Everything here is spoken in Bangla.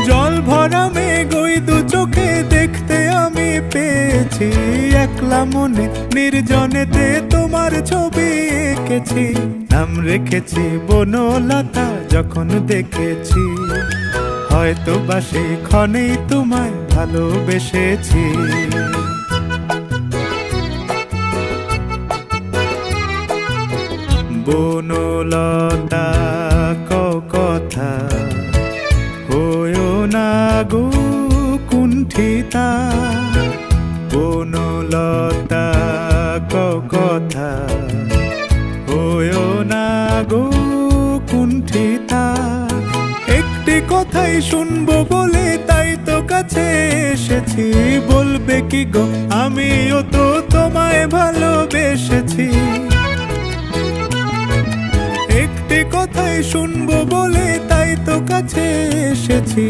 জল ভরা মেঘ ওই দু চোখে দেখতে আমি পেয়েছি, একলা মনে নির্জনেতে তোমার ছবি এঁকেছি। নাম রেখেছি বনলতা যখন দেখেছি, হয়তো বা সেই ক্ষণেই তোমায় ভালোবেসেছি। বনলতা কথা হয়ো না গো কুণ্ঠিতা, বনলতা কথা হয়ো না গো কুণ্ঠিতা। একটি কথাই শুনবো বলে তাই তো কাছে এসেছি, বলবে কি গো আমিও তো তোমায় ভালোবেসেছি। একটি কথাই শুনবো বলে তাই তো কাছে এসেছি,